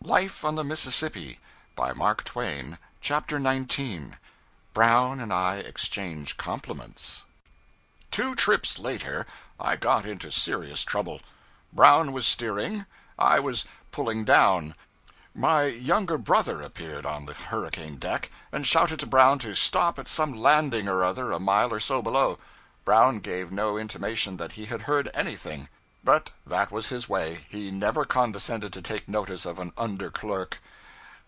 Life on the Mississippi by Mark Twain. Chapter 19. Brown and I Exchange Compliments. 2 trips later, I got into serious trouble. Brown was steering, I was pulling down. My younger brother appeared on the hurricane deck and shouted to Brown to stop at some landing or other a mile or so below. Brown gave no intimation that he had heard anything. But that was his way. He never condescended to take notice of an under clerk.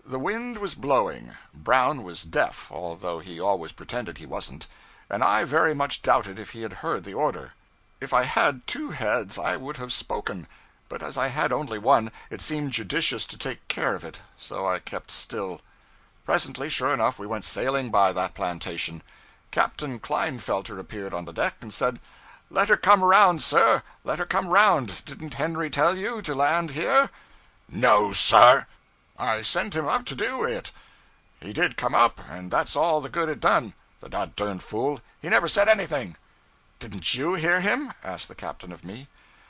The wind was blowing. Brown was deaf, although he always pretended he wasn't, and I very much doubted if he had heard the order. If I had 2 heads, I would have spoken, but as I had only one, it seemed judicious to take care of it, so I kept still. Presently, sure enough, we went sailing by that plantation. Captain Klinefelter appeared on the deck and said, "Let her come round, sir. Let her come round. Didn't Henry tell you to land here?" "No, sir." "I sent him up to do it." "He did come up, and that's all the good it done. The dod-derned fool. He never said anything." "Didn't you hear him?" asked the captain of me.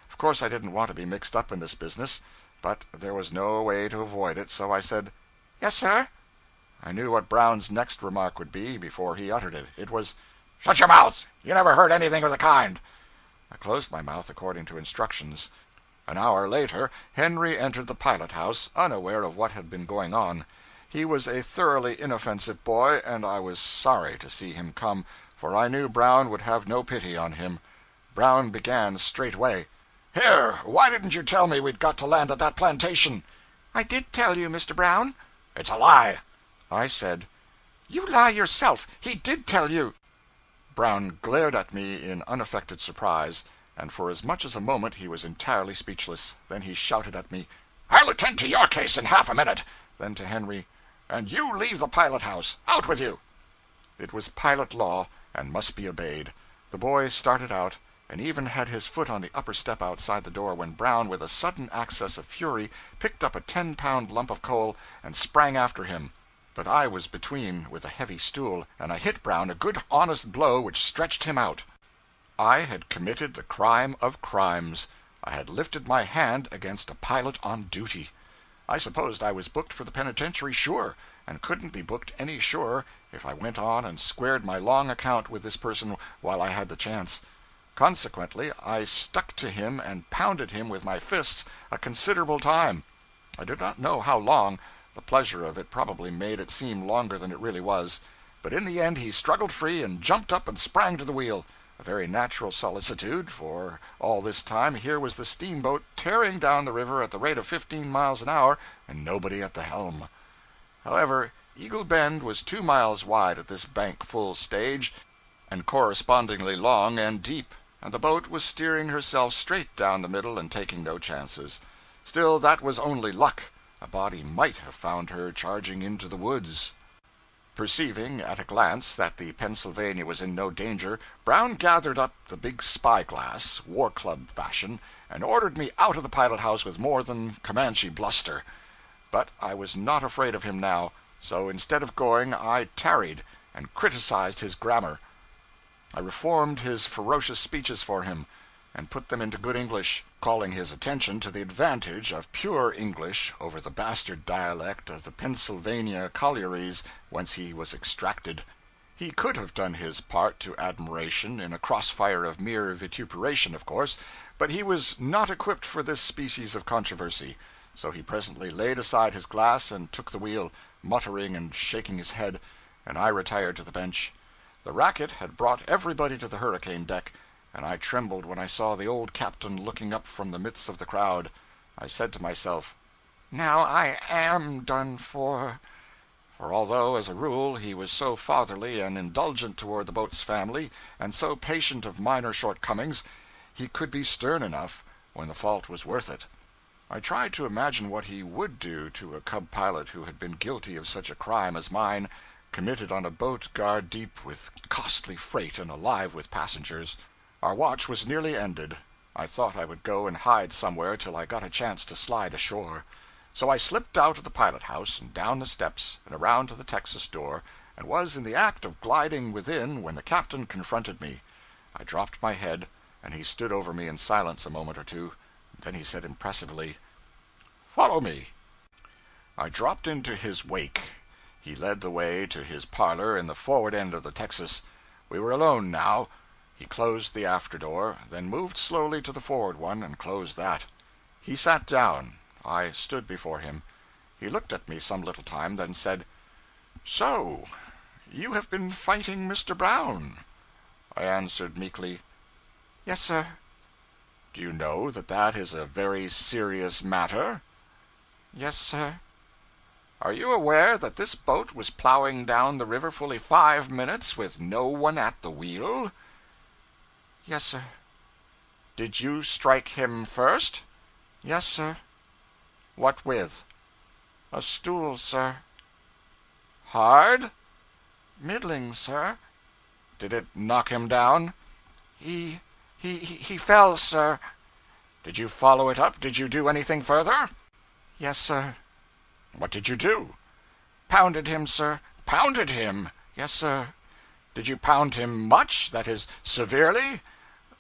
Of course I didn't want to be mixed up in this business, but there was no way to avoid it, so I said, "Yes, sir." I knew what Brown's next remark would be before he uttered it. It was, "Shut your mouth. You never heard anything of the kind." I closed my mouth according to instructions. An hour later, Henry entered the pilot house, unaware of what had been going on. He was a thoroughly inoffensive boy, and I was sorry to see him come, for I knew Brown would have no pity on him. Brown began straightway. "Here, why didn't you tell me we'd got to land at that plantation?" "I did tell you, Mr. Brown." "It's a lie." I said, "You lie yourself. He did tell you." Brown glared at me in unaffected surprise, and for as much as a moment he was entirely speechless. Then he shouted at me, "I'll attend to your case in half a minute." Then to Henry, "And you leave the pilot house. Out with you." It was pilot law, and must be obeyed. The boy started out, and even had his foot on the upper step outside the door when Brown, with a sudden access of fury, picked up a 10-pound lump of coal and sprang after him. But I was between with a heavy stool, and I hit Brown a good honest blow which stretched him out. I had committed the crime of crimes. I had lifted my hand against a pilot on duty. I supposed I was booked for the penitentiary sure, and couldn't be booked any surer if I went on and squared my long account with this person while I had the chance. Consequently, I stuck to him and pounded him with my fists a considerable time. I do not know how long. The pleasure of it probably made it seem longer than it really was. But in the end he struggled free and jumped up and sprang to the wheel. A very natural solicitude, for all this time here was the steamboat tearing down the river at the rate of 15 miles an hour, and nobody at the helm. However, Eagle Bend was 2 miles wide at this bank-full stage, and correspondingly long and deep, and the boat was steering herself straight down the middle and taking no chances. Still, that was only luck. A body might have found her charging into the woods. Perceiving at a glance that the Pennsylvania was in no danger, Brown gathered up the big spy-glass, war-club fashion, and ordered me out of the pilot house with more than Comanche bluster. But I was not afraid of him now, so instead of going, I tarried, and criticized his grammar. I reformed his ferocious speeches for him, and put them into good English, calling his attention to the advantage of pure English over the bastard dialect of the Pennsylvania collieries whence he was extracted. He could have done his part to admiration in a crossfire of mere vituperation, of course, but he was not equipped for this species of controversy, so he presently laid aside his glass and took the wheel, muttering and shaking his head, and I retired to the bench. The racket had brought everybody to the hurricane deck, and I trembled when I saw the old captain looking up from the midst of the crowd. I said to myself, "Now I am done for." For although, as a rule, he was so fatherly and indulgent toward the boat's family, and so patient of minor shortcomings, he could be stern enough when the fault was worth it. I tried to imagine what he would do to a cub pilot who had been guilty of such a crime as mine, committed on a boat guard deep with costly freight and alive with passengers. Our watch was nearly ended. I thought I would go and hide somewhere till I got a chance to slide ashore. So I slipped out of the pilot house and down the steps and around to the Texas door, and was in the act of gliding within when the captain confronted me. I dropped my head, and he stood over me in silence a moment or two. Then he said impressively, "Follow me." I dropped into his wake. He led the way to his parlor in the forward end of the Texas. We were alone now. He closed the after door, then moved slowly to the forward one and closed that. He sat down. I stood before him. He looked at me some little time, then said, "So, you have been fighting Mr. Brown?" I answered meekly, "Yes, sir." "Do you know that that is a very serious matter?" "Yes, sir." "Are you aware that this boat was plowing down the river fully 5 minutes with no one at the wheel?" "Yes, sir." "Did you strike him first?" "Yes, sir." "What with?" "A stool, sir." "Hard?" "Middling, sir." "Did it knock him down?" He fell, sir." "Did you follow it up? Did you do anything further?" "Yes, sir." "What did you do?" "Pounded him, sir." "Pounded him?" "Yes, sir." "Did you pound him much? That is, severely?"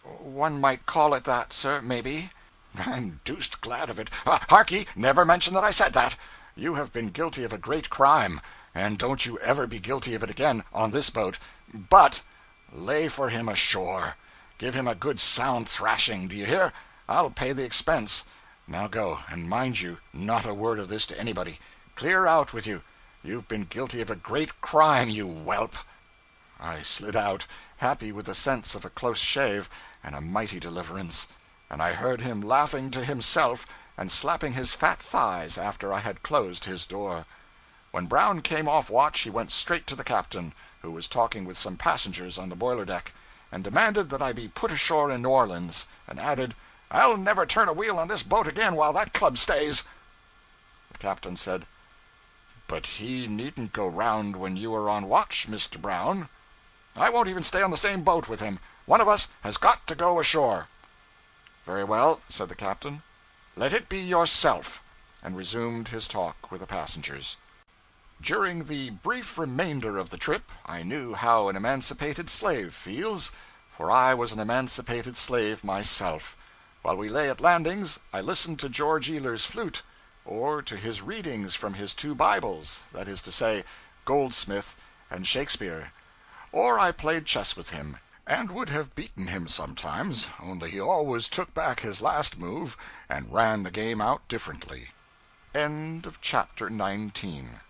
"One might call it that, sir, maybe." "I'm deuced glad of it. Harkee, never mention that I said that. You have been guilty of a great crime, and don't you ever be guilty of it again on this boat. But lay for him ashore. Give him a good sound thrashing, do you hear? I'll pay the expense. Now go, and mind you, not a word of this to anybody. Clear out with you. You've been guilty of a great crime, you whelp." I slid out, happy with the sense of a close shave and a mighty deliverance, and I heard him laughing to himself and slapping his fat thighs after I had closed his door. When Brown came off watch he went straight to the captain, who was talking with some passengers on the boiler deck, and demanded that I be put ashore in New Orleans, and added, "I'll never turn a wheel on this boat again while that club stays." The captain said, "But he needn't go round when you are on watch, Mr. Brown." "I won't even stay on the same boat with him. One of us has got to go ashore." "Very well," said the captain, "let it be yourself," and resumed his talk with the passengers. During the brief remainder of the trip, I knew how an emancipated slave feels, for I was an emancipated slave myself. While we lay at landings, I listened to George Ealer's flute, or to his readings from his two Bibles, that is to say, Goldsmith and Shakespeare, or I played chess with him, and would have beaten him sometimes, only he always took back his last move and ran the game out differently. End of chapter 19.